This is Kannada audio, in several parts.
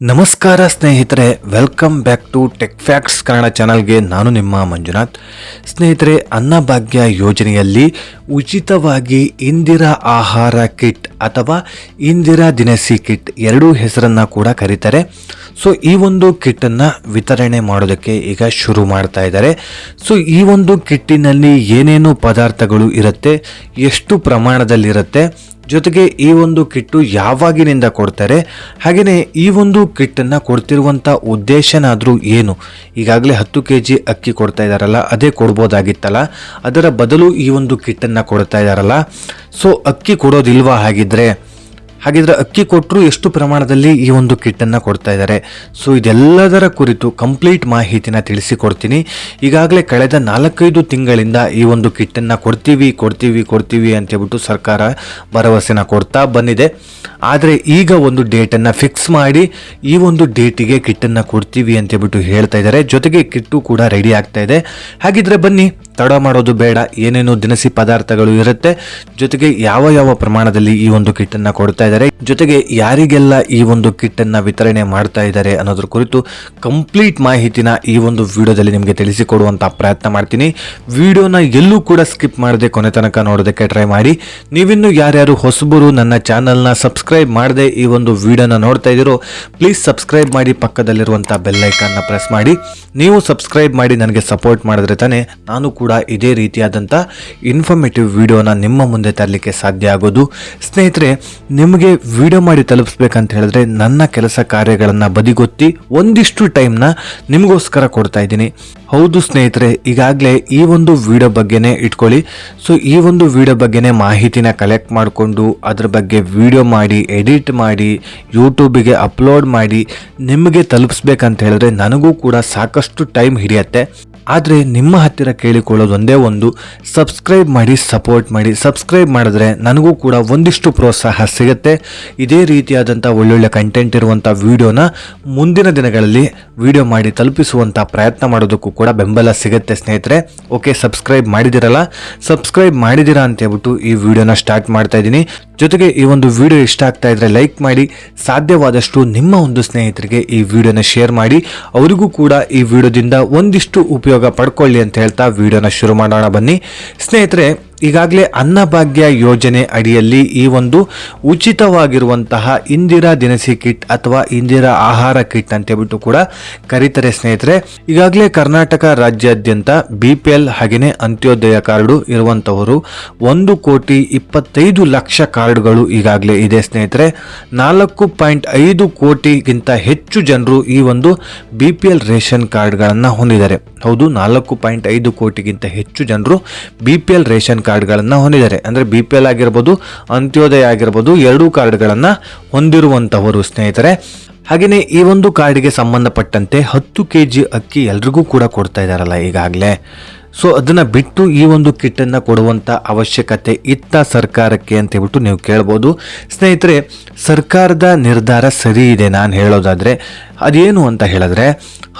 ನಮಸ್ಕಾರ ಸ್ನೇಹಿತರೆ, welcome back to tech facts Kannada ಚಾನಲ್ಗೆ. ನಾನು ನಿಮ್ಮ ಮಂಜುನಾಥ್. ಸ್ನೇಹಿತರೆ, ಅನ್ನಭಾಗ್ಯ ಯೋಜನೆಯಲ್ಲಿ ಉಚಿತವಾಗಿ ಇಂದಿರಾ ಆಹಾರ ಕಿಟ್ ಅಥವಾ ಇಂದಿರಾ ದಿನಸಿ ಕಿಟ್ ಎರಡೂ ಹೆಸರನ್ನು ಕೂಡ ಕರೀತಾರೆ. ಸೊ ಈ ಒಂದು ಕಿಟ್ಟನ್ನು ವಿತರಣೆ ಮಾಡೋದಕ್ಕೆ ಈಗ ಶುರು ಮಾಡ್ತಾ ಇದ್ದಾರೆ. ಸೊ ಈ ಒಂದು ಕಿಟ್ಟಿನಲ್ಲಿ ಏನೇನು ಪದಾರ್ಥಗಳು ಇರುತ್ತೆ, ಎಷ್ಟು ಪ್ರಮಾಣದಲ್ಲಿರುತ್ತೆ, ಜೊತೆಗೆ ಈ ಒಂದು ಕಿಟ್ಟು ಯಾವಾಗಿನಿಂದ ಕೊಡ್ತಾರೆ, ಹಾಗೆಯೇ ಈ ಒಂದು ಕಿಟ್ಟನ್ನು ಕೊಡ್ತಿರುವಂಥ ಉದ್ದೇಶನಾದರೂ ಏನು? ಈಗಾಗಲೇ 10 kg ಅಕ್ಕಿ ಕೊಡ್ತಾ ಇದ್ದಾರಲ್ಲ, ಅದೇ ಕೊಡ್ಬೋದಾಗಿತ್ತಲ್ಲ, ಅದರ ಬದಲು ಈ ಒಂದು ಕಿಟ್ಟನ್ನು ಕೊಡ್ತಾ ಇದ್ದಾರಲ್ಲ. ಸೊ ಅಕ್ಕಿ ಕೊಡೋದಿಲ್ವಾ? ಹಾಗಿದ್ರೆ ಅಕ್ಕಿ ಕೊಟ್ಟರು ಎಷ್ಟು ಪ್ರಮಾಣದಲ್ಲಿ ಈ ಒಂದು ಕಿಟ್ಟನ್ನು ಕೊಡ್ತಾ ಇದ್ದಾರೆ? ಸೊ ಇದೆಲ್ಲದರ ಕುರಿತು ಕಂಪ್ಲೀಟ್ ಮಾಹಿತಿನ ತಿಳಿಸಿಕೊಡ್ತೀನಿ. ಈಗಾಗಲೇ ಕಳೆದ 4-5 ತಿಂಗಳಿಂದ ಈ ಒಂದು ಕಿಟ್ಟನ್ನು ಕೊಡ್ತೀವಿ ಅಂತ ಹೇಳ್ಬಿಟ್ಟು ಸರ್ಕಾರ ಭರವಸೆನ ಕೊಡ್ತಾ ಬಂದಿದೆ. ಆದರೆ ಈಗ ಒಂದು ಡೇಟನ್ನು ಫಿಕ್ಸ್ ಮಾಡಿ ಈ ಒಂದು ಡೇಟಿಗೆ ಕಿಟ್ಟನ್ನು ಕೊಡ್ತೀವಿ ಅಂತ ಹೇಳ್ಬಿಟ್ಟು ಹೇಳ್ತಾ ಇದ್ದಾರೆ. ಜೊತೆಗೆ ಕಿಟ್ಟು ಕೂಡ ರೆಡಿ ಆಗ್ತಾ ಇದೆ. ಹಾಗಿದ್ರೆ ಬನ್ನಿ, ತಡ ಮಾಡೋದು ಬೇಡ. ಏನೇನು ದಿನಸಿ ಪದಾರ್ಥಗಳು ಇರುತ್ತೆ, ಜೊತೆಗೆ ಯಾವ ಪ್ರಮಾಣದಲ್ಲಿ ಈ ಒಂದು ಕಿಟ್ಟನ್ನು ಕೊಡ್ತಾ ಇದ್ದಾರೆ, ಜೊತೆಗೆ ಯಾರಿಗೆಲ್ಲ ಈ ಒಂದು ಕಿಟ್ಟನ್ನು ವಿತರಣೆ ಮಾಡ್ತಾ ಇದ್ದಾರೆ ಅನ್ನೋದ್ರ ಕುರಿತು ಕಂಪ್ಲೀಟ್ ಮಾಹಿತಿನ ಈ ಒಂದು ವಿಡಿಯೋದಲ್ಲಿ ನಿಮಗೆ ತಿಳಿಸಿಕೊಡುವಂಥ ಪ್ರಯತ್ನ ಮಾಡ್ತೀನಿ. ವಿಡಿಯೋನ ಎಲ್ಲೂ ಕೂಡ ಸ್ಕಿಪ್ ಮಾಡದೆ ಕೊನೆ ತನಕ ನೋಡೋದಕ್ಕೆ ಟ್ರೈ ಮಾಡಿ. ನೀವಿನ್ನೂ ಯಾರ್ಯಾರು ಹೊಸಬರು ನನ್ನ ಚಾನಲ್ನ ಸಬ್ಸ್ಕ್ರೈಬ್ ಮಾಡದೆ ಈ ಒಂದು ವಿಡಿಯೋನ ನೋಡ್ತಾ ಇದ್ದೀರೋ, ಪ್ಲೀಸ್ ಸಬ್ಸ್ಕ್ರೈಬ್ ಮಾಡಿ, ಪಕ್ಕದಲ್ಲಿರುವಂಥ ಬೆಲ್ ಐಕಾನ್ನ ಪ್ರೆಸ್ ಮಾಡಿ. ನೀವು ಸಬ್ಸ್ಕ್ರೈಬ್ ಮಾಡಿ ನನಗೆ ಸಪೋರ್ಟ್ ಮಾಡಿದ್ರೆ ತಾನೇ ನಾನು ಕೂಡ ಇದೇ ರೀತಿಯಾದಂಥ ಇನ್ಫಾರ್ಮೇಟಿವ್ ವಿಡಿಯೋನ ನಿಮ್ಮ ಮುಂದೆ ತರಲಿಕ್ಕೆ ಸಾಧ್ಯ ಆಗೋದು. ಸ್ನೇಹಿತರೆ, ನಿಮಗೆ ವಿಡಿಯೋ ಮಾಡಿ ತಲುಪಿಸ್ಬೇಕಂತ ಹೇಳಿದ್ರೆ ನನ್ನ ಕೆಲಸ ಕಾರ್ಯಗಳನ್ನು ಬದಿಗೊತ್ತಿ ಒಂದಿಷ್ಟು ಟೈಮ್ನ ನಿಮಗೋಸ್ಕರ ಕೊಡ್ತಾ ಇದ್ದೀನಿ. ಹೌದು ಸ್ನೇಹಿತರೆ, ಈಗಾಗಲೇ ಈ ಒಂದು ವಿಡಿಯೋ ಬಗ್ಗೆನೇ ಇಟ್ಕೊಳ್ಳಿ. ಸೊ ಈ ಒಂದು ವಿಡಿಯೋ ಬಗ್ಗೆನೇ ಮಾಹಿತಿನ ಕಲೆಕ್ಟ್ ಮಾಡಿಕೊಂಡು ಅದ್ರ ಬಗ್ಗೆ ವಿಡಿಯೋ ಮಾಡಿ, ಎಡಿಟ್ ಮಾಡಿ, ಯೂಟ್ಯೂಬಿಗೆ ಅಪ್ಲೋಡ್ ಮಾಡಿ ನಿಮಗೆ ತಲುಪಿಸ್ಬೇಕಂತ ಹೇಳಿದ್ರೆ ನನಗೂ ಕೂಡ ಸಾಕಷ್ಟು ಟೈಮ್ ಹಿಡಿಯತ್ತೆ. ಆದರೆ ನಿಮ್ಮ ಹತ್ತಿರ ಕೇಳಿಕೊಳ್ಳೋದು ಒಂದೇ ಒಂದು, ಸಬ್ಸ್ಕ್ರೈಬ್ ಮಾಡಿ, ಸಪೋರ್ಟ್ ಮಾಡಿ. ಸಬ್ಸ್ಕ್ರೈಬ್ ಮಾಡಿದ್ರೆ ನನಗೂ ಕೂಡ ಒಂದಿಷ್ಟು ಪ್ರೋತ್ಸಾಹ ಸಿಗುತ್ತೆ. ಇದೇ ರೀತಿಯಾದಂಥ ಒಳ್ಳೊಳ್ಳೆ ಕಂಟೆಂಟ್ ಇರುವಂಥ ವಿಡಿಯೋನ ಮುಂದಿನ ದಿನಗಳಲ್ಲಿ ವಿಡಿಯೋ ಮಾಡಿ ತಲುಪಿಸುವಂಥ ಪ್ರಯತ್ನ ಮಾಡೋದಕ್ಕೂ ಕೂಡ ಬೆಂಬಲ ಸಿಗುತ್ತೆ ಸ್ನೇಹಿತರೆ. ಓಕೆ, ಸಬ್ಸ್ಕ್ರೈಬ್ ಮಾಡಿದ್ದೀರಾ ಅಂತ ಹೇಳ್ಬಿಟ್ಟು ಈ ವಿಡಿಯೋನ ಸ್ಟಾರ್ಟ್ ಮಾಡ್ತಾ ಇದ್ದೀನಿ. ಜೊತೆಗೆ ಈ ಒಂದು ವಿಡಿಯೋ ಇಷ್ಟ ಆಗ್ತಾ ಇದ್ರೆ ಲೈಕ್ ಮಾಡಿ, ಸಾಧ್ಯವಾದಷ್ಟು ನಿಮ್ಮ ಒಂದು ಸ್ನೇಹಿತರಿಗೆ ಈ ವಿಡಿಯೋನ ಶೇರ್ ಮಾಡಿ, ಅವರಿಗೂ ಕೂಡ ಈ ವಿಡಿಯೋದಿಂದ ಒಂದಿಷ್ಟು ಉಪಯೋಗ ಪಡ್ಕೊಳ್ಳಿ ಅಂತ ಹೇಳ್ತಾ ವಿಡಿಯೋನ ಶುರು ಮಾಡೋಣ ಬನ್ನಿ. ಸ್ನೇಹಿತರೆ, ಈಗಾಗಲೇ ಅನ್ನಭಾಗ್ಯ ಯೋಜನೆ ಅಡಿಯಲ್ಲಿ ಈ ಒಂದು ಉಚಿತವಾಗಿರುವಂತಹ ಇಂದಿರಾ ದಿನಸಿ ಕಿಟ್ ಅಥವಾ ಇಂದಿರಾ ಆಹಾರ ಕಿಟ್ ಅಂತ ಹೇಳ್ಬಿಟ್ಟು ಕೂಡ ಕರೀತಾರೆ ಸ್ನೇಹಿತರೆ. ಈಗಾಗಲೇ ಕರ್ನಾಟಕ ರಾಜ್ಯಾದ್ಯಂತ BPL ಹಾಗೆಯೇ ಅಂತ್ಯೋದಯ ಕಾರ್ಡು ಇರುವಂತವರು 1,25,00,000 ಕಾರ್ಡ್ಗಳು ಈಗಾಗಲೇ ಇದೆ ಸ್ನೇಹಿತರೆ. 4.5 ಕೋಟಿಗಿಂತ ಹೆಚ್ಚು ಜನರು ಈ ಒಂದು BPL ರೇಷನ್ ಕಾರ್ಡ್ಗಳನ್ನು ಹೊಂದಿದ್ದಾರೆ. ಹೌದು, 4.5 ಕೋಟಿಗಿಂತ ಹೆಚ್ಚು ಜನರು BPL ರೇಷನ್ ಕಾರ್ಡ್ಗಳನ್ನು ಹೊಂದಿದ್ದಾರೆ. ಅಂದರೆ BPL ಆಗಿರ್ಬೋದು, ಅಂತ್ಯೋದಯ ಆಗಿರ್ಬೋದು, ಎರಡೂ ಕಾರ್ಡ್ಗಳನ್ನು ಹೊಂದಿರುವಂತವರು ಸ್ನೇಹಿತರೆ. ಹಾಗೆಯೇ ಈ ಒಂದು ಕಾರ್ಡಿಗೆ ಸಂಬಂಧಪಟ್ಟಂತೆ 10 kg ಅಕ್ಕಿ ಎಲ್ರಿಗೂ ಕೂಡ ಕೊಡ್ತಾ ಇದ್ದಾರಲ್ಲ ಈಗಾಗಲೇ. ಸೊ ಅದನ್ನು ಬಿಟ್ಟು ಈ ಒಂದು ಕಿಟ್ಟನ್ನು ಕೊಡುವಂಥ ಅವಶ್ಯಕತೆ ಇತ್ತ ಸರ್ಕಾರಕ್ಕೆ ಅಂತ ಹೇಳ್ಬಿಟ್ಟು ನೀವು ಕೇಳ್ಬೋದು. ಸ್ನೇಹಿತರೆ, ಸರ್ಕಾರದ ನಿರ್ಧಾರ ಸರಿ ಇದೆ ನಾನು ಹೇಳೋದಾದರೆ. ಅದೇನು ಅಂತ ಹೇಳಿದ್ರೆ,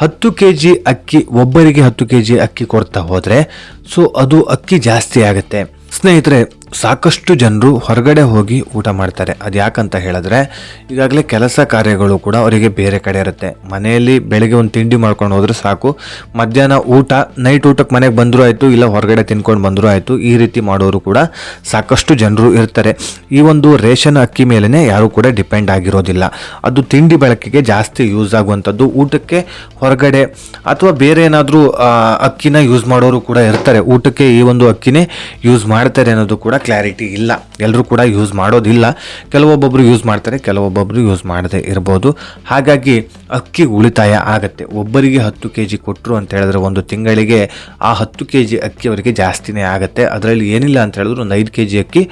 10 kg ಅಕ್ಕಿ, ಒಬ್ಬರಿಗೆ 10 kg ಅಕ್ಕಿ ಕೊಡ್ತಾ ಹೋದರೆ ಸೊ ಅದು ಅಕ್ಕಿ ಜಾಸ್ತಿ ಆಗುತ್ತೆ ಸ್ನೇಹಿತರೆ. ಸಾಕಷ್ಟು ಜನರು ಹೊರಗಡೆ ಹೋಗಿ ಊಟ ಮಾಡ್ತಾರೆ. ಅದು ಯಾಕಂತ ಹೇಳಿದ್ರೆ, ಈಗಾಗಲೇ ಕೆಲಸ ಕಾರ್ಯಗಳು ಕೂಡ ಅವರಿಗೆ ಬೇರೆ ಕಡೆ ಇರುತ್ತೆ. ಮನೆಯಲ್ಲಿ ಬೆಳಗ್ಗೆ ಒಂದು ತಿಂಡಿ ಮಾಡ್ಕೊಂಡು ಹೋದ್ರೆ ಸಾಕು, ಮಧ್ಯಾಹ್ನ ಊಟ, ನೈಟ್ ಊಟಕ್ಕೆ ಮನೆಗೆ ಬಂದರೂ ಆಯಿತು, ಇಲ್ಲ ಹೊರಗಡೆ ತಿನ್ಕೊಂಡು ಬಂದರೂ ಆಯಿತು, ಈ ರೀತಿ ಮಾಡೋರು ಕೂಡ ಸಾಕಷ್ಟು ಜನರು ಇರ್ತಾರೆ. ಈ ಒಂದು ರೇಷನ್ ಅಕ್ಕಿ ಮೇಲೇ ಯಾರೂ ಕೂಡ ಡಿಪೆಂಡ್ ಆಗಿರೋದಿಲ್ಲ. ಅದು ತಿಂಡಿ ಬಳಕೆಗೆ ಜಾಸ್ತಿ ಯೂಸ್ ಆಗುವಂಥದ್ದು. ಊಟಕ್ಕೆ ಹೊರಗಡೆ ಅಥವಾ ಬೇರೆ ಏನಾದರೂ ಅಕ್ಕಿನ ಯೂಸ್ ಮಾಡೋರು ಕೂಡ ಇರ್ತಾರೆ. ಊಟಕ್ಕೆ ಈ ಒಂದು ಅಕ್ಕಿನೇ ಯೂಸ್ ಮಾಡ್ತಾರೆ ಅನ್ನೋದು ಕೂಡ ಕ್ಲಾರಿಟಿ ಇಲ್ಲ. ಎಲ್ಲರೂ ಕೂಡ ಯೂಸ್ ಮಾಡೋದಿಲ್ಲ. ಕೆಲವೊಬ್ಬೊಬ್ರು ಯೂಸ್ ಮಾಡ್ತಾರೆ, ಕೆಲವೊಬ್ಬೊಬ್ರು ಯೂಸ್ ಮಾಡದೇ ಇರ್ಬೋದು. ಹಾಗಾಗಿ ಅಕ್ಕಿ ಉಳಿತಾಯ ಆಗುತ್ತೆ. ಒಬ್ಬರಿಗೆ 10 kg ಕೊಟ್ಟರು ಅಂತ ಹೇಳಿದ್ರೆ ಒಂದು ತಿಂಗಳಿಗೆ ಆ 10 kg ಅಕ್ಕಿ ಅವರಿಗೆ ಜಾಸ್ತಿನೇ ಆಗುತ್ತೆ. ಅದರಲ್ಲಿ ಏನಿಲ್ಲ ಅಂತ ಹೇಳಿದ್ರು ಒಂದು 5 kg ಅಕ್ಕಿ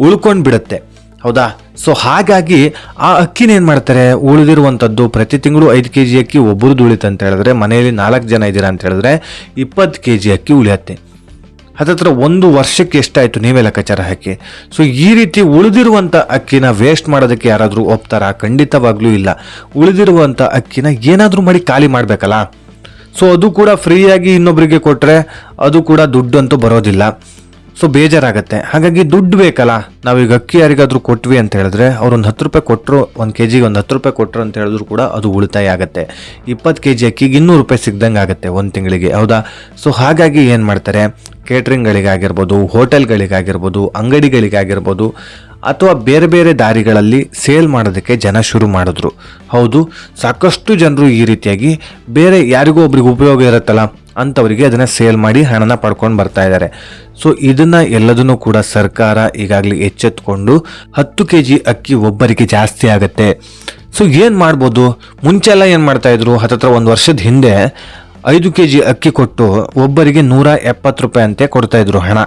ಉಳ್ಕೊಂಡು ಬಿಡುತ್ತೆ. ಹೌದಾ? ಸೊ ಹಾಗಾಗಿ ಆ ಅಕ್ಕಿನ ಏನು ಮಾಡ್ತಾರೆ, ಉಳಿದಿರುವಂಥದ್ದು ಪ್ರತಿ ತಿಂಗಳು 5 kg ಅಕ್ಕಿ ಒಬ್ಬರದ್ದು ಉಳಿತು ಅಂತ ಹೇಳಿದ್ರೆ, ಮನೆಯಲ್ಲಿ 4 ಜನ ಇದ್ದೀರಾ ಅಂತ ಹೇಳಿದ್ರೆ 20 kg ಅಕ್ಕಿ ಉಳಿಯುತ್ತೆ. ಹತ್ತತ್ರ 1 ವರ್ಷಕ್ಕೆ ಎಷ್ಟಾಯಿತು ನೀವೇ ಲೆಕ್ಕಾಚಾರ ಹಾಕಿ. ಸೊ ಈ ರೀತಿ ಉಳಿದಿರುವಂಥ ಅಕ್ಕಿನ ವೇಸ್ಟ್ ಮಾಡೋದಕ್ಕೆ ಯಾರಾದರೂ ಒಪ್ತಾರಾ? ಖಂಡಿತವಾಗ್ಲೂ ಇಲ್ಲ. ಉಳಿದಿರುವಂಥ ಅಕ್ಕಿನ ಏನಾದರೂ ಮಾಡಿ ಖಾಲಿ ಮಾಡಬೇಕಲ್ಲ. ಸೊ ಅದು ಕೂಡ ಫ್ರೀಯಾಗಿ ಇನ್ನೊಬ್ಬರಿಗೆ ಕೊಟ್ಟರೆ ಅದು ಕೂಡ ದುಡ್ಡು ಅಂತೂ ಬರೋದಿಲ್ಲ. ಸೊ ಬೇಜಾರಾಗುತ್ತೆ. ಹಾಗಾಗಿ ದುಡ್ಡು ಬೇಕಲ್ಲ, ನಾವೀಗ ಅಕ್ಕಿ ಯಾರಿಗಾದ್ರೂ ಕೊಟ್ವಿ ಅಂತ ಹೇಳಿದ್ರೆ ಅವ್ರು ಒಂದು 10 ರೂಪಾಯಿ ಕೊಟ್ಟರು, 1 kg ಒಂದು 10 ರೂಪಾಯಿ ಕೊಟ್ಟರು ಅಂತ ಹೇಳಿದ್ರು ಕೂಡ ಅದು ಉಳಿತಾಯ ಆಗುತ್ತೆ. 20 kg ಅಕ್ಕಿಗೆ 200 ರೂಪಾಯಿ ಸಿಗ್ದಂಗೆ ಆಗುತ್ತೆ ಒಂದು ತಿಂಗಳಿಗೆ, ಹೌದಾ? ಸೊ ಹಾಗಾಗಿ ಏನು ಮಾಡ್ತಾರೆ, ಕೇಟ್ರಿಂಗ್ಗಳಿಗಾಗಿರ್ಬೋದು, ಹೋಟೆಲ್ಗಳಿಗಾಗಿರ್ಬೋದು, ಅಂಗಡಿಗಳಿಗಾಗಿರ್ಬೋದು, ಅಥವಾ ಬೇರೆ ಬೇರೆ ದಾರಿಗಳಲ್ಲಿ ಸೇಲ್ ಮಾಡೋದಕ್ಕೆ ಜನ ಶುರು ಮಾಡಿದ್ರು. ಹೌದು, ಸಾಕಷ್ಟು ಜನರು ಈ ರೀತಿಯಾಗಿ ಬೇರೆ ಯಾರಿಗೂ ಒಬ್ರಿಗೆ ಉಪಯೋಗ ಇರುತ್ತಲ್ಲ ಅಂಥವರಿಗೆ ಅದನ್ನು ಸೇಲ್ ಮಾಡಿ ಹಣನ ಪಡ್ಕೊಂಡು ಬರ್ತಾ ಇದ್ದಾರೆ. ಸೊ ಇದನ್ನು ಎಲ್ಲದನ್ನು ಕೂಡ ಸರ್ಕಾರ ಈಗಾಗಲೇ ಎಚ್ಚೆತ್ತುಕೊಂಡು 10 kg ಅಕ್ಕಿ ಒಬ್ಬರಿಗೆ ಜಾಸ್ತಿ ಆಗುತ್ತೆ. ಸೊ ಏನು ಮಾಡ್ಬೋದು, ಮುಂಚೆಲ್ಲ ಏನು ಮಾಡ್ತಾಯಿದ್ರು, ಹತ್ತತ್ರ 1 ವರ್ಷದ ಹಿಂದೆ 5 kg ಅಕ್ಕಿ ಕೊಟ್ಟು ಒಬ್ಬರಿಗೆ 170 ರೂಪಾಯಿ ಅಂತೆ ಕೊಡ್ತಾಯಿದ್ರು ಹಣ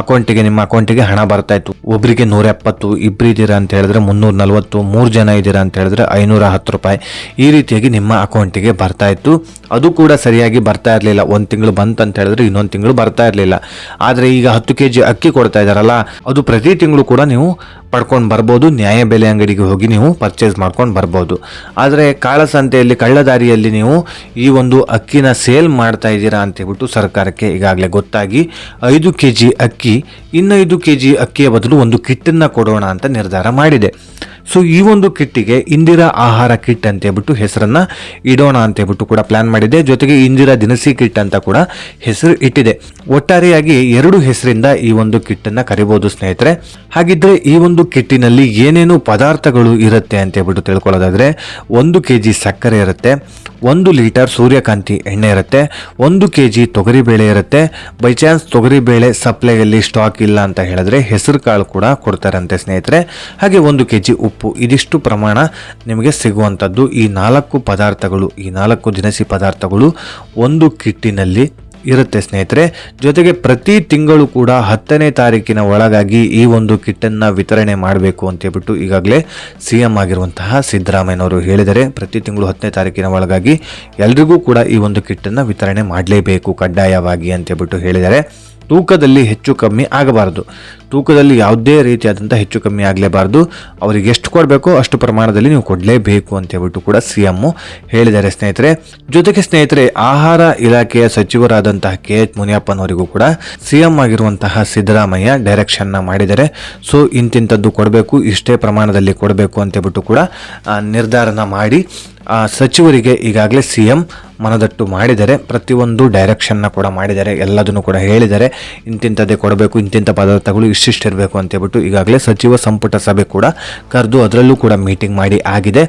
ಅಕೌಂಟಿಗೆ. ನಿಮ್ಮ ಅಕೌಂಟಿಗೆ ಹಣ ಬರ್ತಾಯಿತ್ತು. ಒಬ್ಬರಿಗೆ 170, ಇಬ್ಬರು ಇದ್ದೀರಾ ಅಂತ ಹೇಳಿದ್ರೆ 340, 3 ಜನ ಇದ್ದೀರಾ ಅಂತ ಹೇಳಿದ್ರೆ 510 ರೂಪಾಯಿ, ಈ ರೀತಿಯಾಗಿ ನಿಮ್ಮ ಅಕೌಂಟಿಗೆ ಬರ್ತಾಯಿತ್ತು. ಅದು ಕೂಡ ಸರಿಯಾಗಿ ಬರ್ತಾ ಇರಲಿಲ್ಲ. 1 ತಿಂಗಳು ಬಂತಂತ ಹೇಳಿದ್ರೆ ಇನ್ನೊಂದು ತಿಂಗಳು ಬರ್ತಾ ಇರಲಿಲ್ಲ. ಆದರೆ ಈಗ 10 kg ಅಕ್ಕಿ ಕೊಡ್ತಾ ಇದ್ದಾರಲ್ಲ, ಅದು ಪ್ರತಿ ತಿಂಗಳು ಕೂಡ ನೀವು ಪಡ್ಕೊಂಡು ಬರ್ಬೋದು. ನ್ಯಾಯಬೆಲೆ ಅಂಗಡಿಗೆ ಹೋಗಿ ನೀವು ಪರ್ಚೇಸ್ ಮಾಡ್ಕೊಂಡು ಬರ್ಬೋದು. ಆದರೆ ಕಾಳಸಂತೆಯಲ್ಲಿ, ಕಳ್ಳದಾರಿಯಲ್ಲಿ ನೀವು ಈ ಒಂದು ಅಕ್ಕಿನ ಸೇಲ್ ಮಾಡ್ತಾ ಇದ್ದೀರಾ ಅಂತ ಹೇಳ್ಬಿಟ್ಟು ಸರ್ಕಾರಕ್ಕೆ ಈಗಾಗಲೇ ಗೊತ್ತಾಗಿ 5 kg ಅಕ್ಕಿ, ಇನ್ನು 5 kg ಅಕ್ಕಿಯ ಬದಲು ಒಂದು ಕಿಟ್ಟನ್ನು ಕೊಡೋಣ ಅಂತ ನಿರ್ಧಾರ ಮಾಡಿದೆ. ಸೊ ಈ ಒಂದು ಕಿಟ್ಟಿಗೆ ಇಂದಿರಾ ಆಹಾರ ಕಿಟ್ ಅಂತ ಹೇಳ್ಬಿಟ್ಟು ಹೆಸರನ್ನ ಇಡೋಣ ಅಂತ ಹೇಳ್ಬಿಟ್ಟು ಕೂಡ ಪ್ಲಾನ್ ಮಾಡಿದೆ. ಜೊತೆಗೆ ಇಂದಿರಾ ದಿನಸಿ ಕಿಟ್ ಅಂತ ಕೂಡ ಹೆಸರು ಇಟ್ಟಿದೆ. ಒಟ್ಟಾರೆಯಾಗಿ 2 ಹೆಸರಿಂದ ಈ ಒಂದು ಕಿಟ್ಟನ್ನು ಕರಿಬಹುದು ಸ್ನೇಹಿತರೆ. ಹಾಗಿದ್ರೆ ಈ ಒಂದು ಕಿಟ್ಟಿನಲ್ಲಿ ಏನೇನು ಪದಾರ್ಥಗಳು ಇರುತ್ತೆ ಅಂತ ಹೇಳ್ಬಿಟ್ಟು ತಿಳ್ಕೊಳ್ಳೋದಾದ್ರೆ, 1 kg ಸಕ್ಕರೆ ಇರುತ್ತೆ, 1 ಲೀಟರ್ ಸೂರ್ಯಕಾಂತಿ ಎಣ್ಣೆ ಇರುತ್ತೆ, 1 kg ತೊಗರಿಬೇಳೆ ಇರುತ್ತೆ. ಬೈ ಚಾನ್ಸ್ ತೊಗರಿಬೇಳೆ ಸಪ್ಲೈಯಲ್ಲಿ ಸ್ಟಾಕ್ ಇಲ್ಲ ಅಂತ ಹೇಳಿದ್ರೆ ಹೆಸರು ಕಾಳು ಕೂಡ ಕೊಡ್ತಾರಂತೆ ಸ್ನೇಹಿತರೆ. ಹಾಗೆ 1 kg ಉಪ್ಪು, ಇದಿಷ್ಟು ಪ್ರಮಾಣ ನಿಮಗೆ ಸಿಗುವಂಥದ್ದು. ಈ 4 ಪದಾರ್ಥಗಳು, ಈ 4 ದಿನಸಿ ಪದಾರ್ಥಗಳು ಒಂದು ಕಿಟ್ಟಿನಲ್ಲಿ ಇರುತ್ತೆ ಸ್ನೇಹಿತರೆ. ಜೊತೆಗೆ ಪ್ರತಿ ತಿಂಗಳು ಕೂಡ 10ನೇ ತಾರೀಕಿನ ಒಳಗಾಗಿ ಈ ಒಂದು ಕಿಟ್ಟನ್ನು ವಿತರಣೆ ಮಾಡಬೇಕು ಅಂತ ಹೇಳ್ಬಿಟ್ಟು ಈಗಾಗಲೇ CM ಆಗಿರುವಂತಹ ಸಿದ್ದರಾಮಯ್ಯನವರು ಹೇಳಿದರೆ, ಪ್ರತಿ ತಿಂಗಳು 10ನೇ ತಾರೀಕಿನ ಒಳಗಾಗಿ ಎಲ್ರಿಗೂ ಕೂಡ ಈ ಒಂದು ಕಿಟ್ಟನ್ನು ವಿತರಣೆ ಮಾಡಲೇಬೇಕು ಕಡ್ಡಾಯವಾಗಿ ಅಂತ ಹೇಳ್ಬಿಟ್ಟು ಹೇಳಿದ್ದಾರೆ. ತೂಕದಲ್ಲಿ ಹೆಚ್ಚು ಕಮ್ಮಿ ಆಗಬಾರ್ದು, ತೂಕದಲ್ಲಿ ಯಾವುದೇ ರೀತಿಯಾದಂಥ ಹೆಚ್ಚು ಕಮ್ಮಿ ಆಗಲೇಬಾರ್ದು. ಅವರಿಗೆ ಎಷ್ಟು ಕೊಡಬೇಕೋ ಅಷ್ಟು ಪ್ರಮಾಣದಲ್ಲಿ ನೀವು ಕೊಡಲೇಬೇಕು ಅಂತ ಹೇಳ್ಬಿಟ್ಟು ಕೂಡ CM ಹೇಳಿದ್ದಾರೆ ಸ್ನೇಹಿತರೆ. ಜೊತೆಗೆ ಸ್ನೇಹಿತರೆ, ಆಹಾರ ಇಲಾಖೆಯ ಸಚಿವರಾದಂತಹ KH ಮುನಿಯಪ್ಪನವರಿಗೂ ಕೂಡ CM ಆಗಿರುವಂತಹ ಸಿದ್ದರಾಮಯ್ಯ ಡೈರೆಕ್ಷನ್ನ ಮಾಡಿದ್ದಾರೆ. ಸೊ ಇಂತಿಂಥದ್ದು ಕೊಡಬೇಕು, ಇಷ್ಟೇ ಪ್ರಮಾಣದಲ್ಲಿ ಕೊಡಬೇಕು ಅಂತ ಹೇಳ್ಬಿಟ್ಟು ಕೂಡ ನಿರ್ಧಾರನ ಮಾಡಿ ಸಚಿವರಿಗೆ ಈಗಾಗಲೇ CM ಮನದಟ್ಟು ಮಾಡಿದ್ದಾರೆ. ಪ್ರತಿಯೊಂದು ಡೈರೆಕ್ಷನ್ನ ಕೂಡ ಮಾಡಿದ್ದಾರೆ, ಎಲ್ಲದನ್ನು ಕೂಡ ಹೇಳಿದ್ದಾರೆ. ಇಂತಿಂಥದ್ದೇ ಕೊಡಬೇಕು, ಇಂತಿಂಥ ಪದಾರ್ಥಗಳು ಇಷ್ಟಿರಬೇಕು ಅಂತ ಹೇಳ್ಬಿಟ್ಟು ಈಗಾಗಲೇ ಸಚಿವ ಸಂಪುಟ ಸಭೆ ಕೂಡ ಕರೆದು ಅದರಲ್ಲೂ ಕೂಡ ಮೀಟಿಂಗ್ ಮಾಡಿ ಆಗಿದೆ.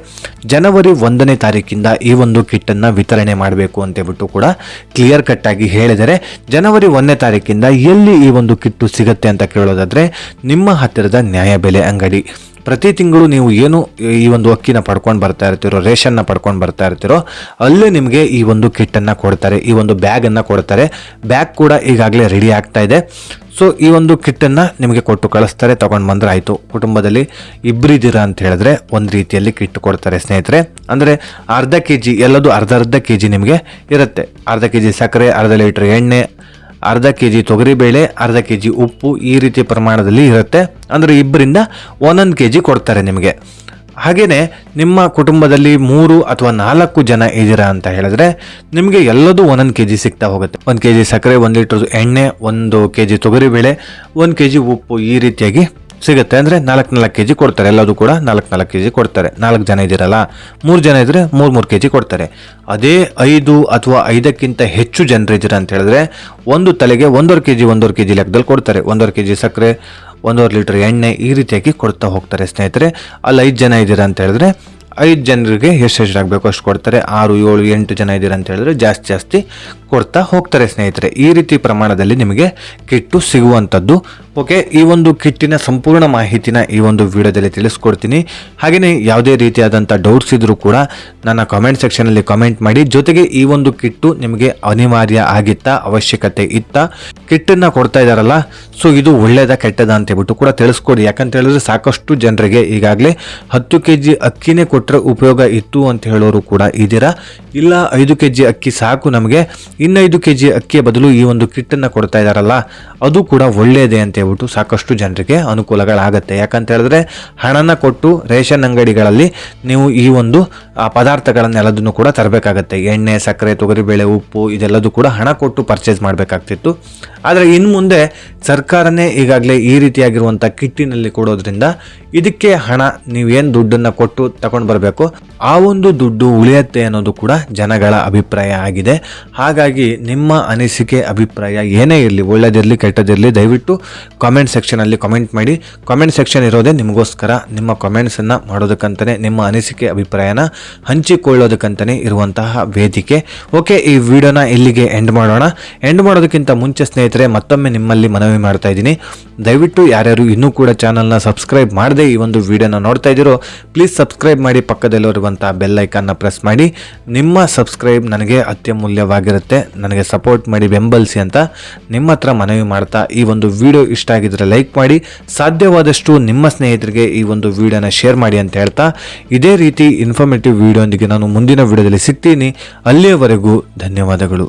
ಜನವರಿ 1ನೇ ತಾರೀಕಿಂದ ಈ ಒಂದು ಕಿಟ್ಟನ್ನು ವಿತರಣೆ ಮಾಡಬೇಕು ಅಂತ ಹೇಳ್ಬಿಟ್ಟು ಕೂಡ ಕ್ಲಿಯರ್ ಕಟ್ ಆಗಿ ಹೇಳಿದ್ದಾರೆ. ಜನವರಿ 1ನೇ ತಾರೀಕಿಂದ ಎಲ್ಲಿ ಈ ಒಂದು ಕಿಟ್ಟು ಸಿಗುತ್ತೆ ಅಂತ ಕೇಳೋದಾದ್ರೆ, ನಿಮ್ಮ ಹತ್ತಿರದ ನ್ಯಾಯಬೆಲೆ ಅಂಗಡಿ. ಪ್ರತಿ ತಿಂಗಳು ನೀವು ಏನು ಈ ಒಂದು ಅಕ್ಕಿನ ಪಡ್ಕೊಂಡು ಬರ್ತಾ ಇರ್ತೀರೋ, ರೇಷನ್ನ ಪಡ್ಕೊಂಡು ಬರ್ತಾ ಇರ್ತೀರೋ, ಅಲ್ಲೇ ನಿಮಗೆ ಈ ಒಂದು ಕಿಟ್ಟನ್ನು ಕೊಡ್ತಾರೆ, ಈ ಒಂದು ಬ್ಯಾಗನ್ನು ಕೊಡ್ತಾರೆ. ಬ್ಯಾಗ್ ಕೂಡ ಈಗಾಗಲೇ ರೆಡಿ ಆಗ್ತಾ ಇದೆ. ಸೊ ಈ ಒಂದು ಕಿಟ್ಟನ್ನು ನಿಮಗೆ ಕೊಟ್ಟು ಕಳಿಸ್ತಾರೆ, ತಗೊಂಡು ಬಂದರೆ ಆಯಿತು. ಕುಟುಂಬದಲ್ಲಿ ಇಬ್ಬರಿದ್ದೀರಾ ಅಂತ ಹೇಳಿದ್ರೆ ಒಂದು ರೀತಿಯಲ್ಲಿ ಕಿಟ್ ಕೊಡ್ತಾರೆ ಸ್ನೇಹಿತರೆ. ಅಂದರೆ ಅರ್ಧ kg, ಎಲ್ಲದು ಅರ್ಧ kg ನಿಮಗೆ ಇರುತ್ತೆ. ಅರ್ಧ kg ಸಕ್ಕರೆ, ಅರ್ಧ ಲೀಟ್ರ್ ಎಣ್ಣೆ, ಅರ್ಧ kg ತೊಗರಿಬೇಳೆ, ಅರ್ಧ kg ಉಪ್ಪು, ಈ ರೀತಿ ಪ್ರಮಾಣದಲ್ಲಿ ಇರುತ್ತೆ. ಅಂದರೆ ಇಬ್ಬರಿಂದ 1 kg ಕೊಡ್ತಾರೆ ನಿಮಗೆ. ಹಾಗೆಯೇ ನಿಮ್ಮ ಕುಟುಂಬದಲ್ಲಿ 3 ಅಥವಾ 4 ಜನ ಇದ್ದೀರಾ ಅಂತ ಹೇಳಿದ್ರೆ ನಿಮಗೆ ಎಲ್ಲದೂ 1 kg ಸಿಗ್ತಾ ಹೋಗುತ್ತೆ. 1 kg ಸಕ್ಕರೆ, 1 ಲೀಟರ್ ಎಣ್ಣೆ, 1 kg ತೊಗರಿಬೇಳೆ, 1 kg ಉಪ್ಪು, ಈ ರೀತಿಯಾಗಿ ಸಿಗುತ್ತೆ. ಅಂದರೆ 4 kg ಕೊಡ್ತಾರೆ. ಎಲ್ಲದೂ ಕೂಡ 4 kg ಕೊಡ್ತಾರೆ. 4 ಜನ ಇದ್ದೀರಲ್ಲ, 3 ಜನ ಇದ್ದರೆ 3 kg ಕೊಡ್ತಾರೆ. ಅದೇ 5 ಅಥವಾ 5ಕ್ಕಿಂತ ಹೆಚ್ಚು ಜನರಿದ್ದೀರಾ ಅಂತ ಹೇಳಿದ್ರೆ ಒಂದು ತಲೆಗೆ 1.5 kg ಲೆಕ್ಕದಲ್ಲಿ ಕೊಡ್ತಾರೆ. 1.5 kg ಸಕ್ಕರೆ, 1.5 ಲೀಟರ್ ಎಣ್ಣೆ, ಈ ರೀತಿಯಾಗಿ ಕೊಡ್ತಾ ಹೋಗ್ತಾರೆ ಸ್ನೇಹಿತರೆ. ಅಲ್ಲಿ 5 ಜನ ಇದ್ದೀರಾ ಅಂತ ಹೇಳಿದ್ರೆ 5 ಜನರಿಗೆ ಎಷ್ಟು ಆಗಬೇಕು ಅಷ್ಟು ಕೊಡ್ತಾರೆ. 6, 7, 8 ಜನ ಇದ್ದೀರಾ ಅಂತ ಹೇಳಿದ್ರೆ ಜಾಸ್ತಿ ಕೊಡ್ತಾ ಹೋಗ್ತಾರೆ ಸ್ನೇಹಿತರೆ. ಈ ರೀತಿ ಪ್ರಮಾಣದಲ್ಲಿ ನಿಮಗೆ ಕಿಟ್ಟು ಸಿಗುವಂಥದ್ದು. ಓಕೆ, ಈ ಒಂದು ಕಿಟ್ಟಿನ ಸಂಪೂರ್ಣ ಮಾಹಿತಿನ ಈ ಒಂದು ವಿಡಿಯೋದಲ್ಲಿ ತಿಳಿಸ್ಕೊಡ್ತೀನಿ. ಹಾಗೆಯೇ ಯಾವುದೇ ರೀತಿಯಾದಂಥ ಡೌಟ್ಸ್ ಇದ್ರೂ ಕೂಡ ನನ್ನ ಕಾಮೆಂಟ್ ಸೆಕ್ಷನಲ್ಲಿ ಕಾಮೆಂಟ್ ಮಾಡಿ. ಜೊತೆಗೆ ಈ ಒಂದು ಕಿಟ್ಟು ನಿಮಗೆ ಅನಿವಾರ್ಯ ಆಗಿತ್ತಾ, ಅವಶ್ಯಕತೆ ಇತ್ತಾ, ಕಿಟ್ಟನ್ನು ಕೊಡ್ತಾ ಇದ್ದಾರಲ್ಲ, ಸೊ ಇದು ಒಳ್ಳೇದ ಕೆಟ್ಟದ ಅಂತ ಹೇಳ್ಬಿಟ್ಟು ಕೂಡ ತಿಳಿಸ್ಕೊಡಿ. ಯಾಕಂತ ಹೇಳಿದ್ರೆ ಸಾಕಷ್ಟು ಜನರಿಗೆ ಈಗಾಗಲೇ 10 kg ಅಕ್ಕಿನೇ ಕೊಟ್ಟರೆ ಉಪಯೋಗ ಇತ್ತು ಅಂತ ಹೇಳೋರು ಕೂಡ ಇದ್ದೀರಾ. ಇಲ್ಲ 5 kg ಅಕ್ಕಿ ಸಾಕು ನಮಗೆ, ಇನ್ನು 5 kg ಅಕ್ಕಿಯ ಬದಲು ಈ ಒಂದು ಕಿಟ್ಟನ್ನು ಕೊಡ್ತಾ ಇದ್ದಾರಲ್ಲ, ಅದು ಕೂಡ ಒಳ್ಳೆಯದೇ ಅಂತ ಹೇಳ್ಬಿಟ್ಟು ಸಾಕಷ್ಟು ಜನರಿಗೆ ಅನುಕೂಲಗಳಾಗುತ್ತೆ. ಯಾಕಂತ ಹೇಳಿದ್ರೆ ಹಣನ ಕೊಟ್ಟು ರೇಷನ್ ಅಂಗಡಿಗಳಲ್ಲಿ ನೀವು ಈ ಒಂದು ಪದಾರ್ಥಗಳನ್ನೆಲ್ಲದನ್ನು ಕೂಡ ತರಬೇಕಾಗತ್ತೆ. ಎಣ್ಣೆ, ಸಕ್ಕರೆ, ತೊಗರಿಬೇಳೆ, ಉಪ್ಪು, ಇದೆಲ್ಲದೂ ಕೂಡ ಹಣ ಕೊಟ್ಟು ಪರ್ಚೇಸ್ ಮಾಡಬೇಕಾಗ್ತಿತ್ತು. ಆದರೆ ಇನ್ನು ಮುಂದೆ ಸರ್ಕಾರನೇ ಈಗಾಗಲೇ ಈ ರೀತಿಯಾಗಿರುವಂಥ ಕಿಟ್ಟಿನಲ್ಲಿ ಕೊಡೋದ್ರಿಂದ ಇದಕ್ಕೆ ಹಣ ನೀವೇನು ದುಡ್ಡನ್ನು ಕೊಟ್ಟು ತಗೊಂಡು ಬರಬೇಕು, ಆ ಒಂದು ದುಡ್ಡು ಉಳಿಯುತ್ತೆ ಅನ್ನೋದು ಕೂಡ ಜನಗಳ ಅಭಿಪ್ರಾಯ ಆಗಿದೆ. ಹಾಗಾಗಿ ನಿಮ್ಮ ಅನಿಸಿಕೆ ಅಭಿಪ್ರಾಯ ಏನೇ ಇರಲಿ, ಒಳ್ಳೆದಿರಲಿ ಕೆಟ್ಟದಿರಲಿ, ದಯವಿಟ್ಟು ಕಾಮೆಂಟ್ ಸೆಕ್ಷನಲ್ಲಿ ಕಾಮೆಂಟ್ ಮಾಡಿ. ಕಾಮೆಂಟ್ ಸೆಕ್ಷನ್ ಇರೋದೇ ನಿಮಗೋಸ್ಕರ, ನಿಮ್ಮ ಕಾಮೆಂಟ್ಸನ್ನು ಮಾಡೋದಕ್ಕಂತಲೇ, ನಿಮ್ಮ ಅನಿಸಿಕೆ ಅಭಿಪ್ರಾಯನ ಹಂಚಿಕೊಳ್ಳೋದಕ್ಕಂತಲೇ ಇರುವಂತಹ ವೇದಿಕೆ. ಓಕೆ, ಈ ವಿಡಿಯೋನ ಇಲ್ಲಿಗೆ ಎಂಡ್ ಮಾಡೋಣ. ಎಂಡ್ ಮಾಡೋದಕ್ಕಿಂತ ಮುಂಚೆ ಸ್ನೇಹಿತರೆ ಮತ್ತೊಮ್ಮೆ ನಿಮ್ಮಲ್ಲಿ ಮನವಿ ಮಾಡ್ತಾ ಇದ್ದೀನಿ, ದಯವಿಟ್ಟು ಯಾರ್ಯಾರು ಇನ್ನೂ ಕೂಡ ಚಾನಲ್ನ ಸಬ್ಸ್ಕ್ರೈಬ್ ಮಾಡದೆ ಈ ಒಂದು ವಿಡಿಯೋನ ನೋಡ್ತಾ ಇದ್ದೀರೋ ಪ್ಲೀಸ್ ಸಬ್ಸ್ಕ್ರೈಬ್ ಮಾಡಿ, ಪಕ್ಕದಲ್ಲಿರುವಂಥ ಬೆಲ್ ಐಕಾನ್ನ ಪ್ರೆಸ್ ಮಾಡಿ. ನಿಮ್ಮ ಸಬ್ಸ್ಕ್ರೈಬ್ ನನಗೆ ಅತ್ಯಮೂಲ್ಯವಾಗಿರುತ್ತೆ, ನನಗೆ ಸಪೋರ್ಟ್ ಮಾಡಿ, ಬೆಂಬಲಿಸಿ ಅಂತ ನಿಮ್ಮ ಹತ್ರ ಮನವಿ ಮಾಡ್ತಾ, ಈ ಒಂದು ವಿಡಿಯೋ ಇಷ್ಟ ಆಗಿದ್ರೆ ಲೈಕ್ ಮಾಡಿ, ಸಾಧ್ಯವಾದಷ್ಟು ನಿಮ್ಮ ಸ್ನೇಹಿತರಿಗೆ ಈ ಒಂದು ವಿಡಿಯೋನ ಶೇರ್ ಮಾಡಿ ಅಂತ ಹೇಳ್ತಾ, ಇದೇ ರೀತಿ ಇನ್ಫಾರ್ಮೇಟಿವ್ ವಿಡಿಯೋಂದಿಗೆ ನಾನು ಮುಂದಿನ ವಿಡಿಯೋದಲ್ಲಿ ಸಿಗ್ತೀನಿ. ಅಲ್ಲಿಯವರೆಗೂ ಧನ್ಯವಾದಗಳು.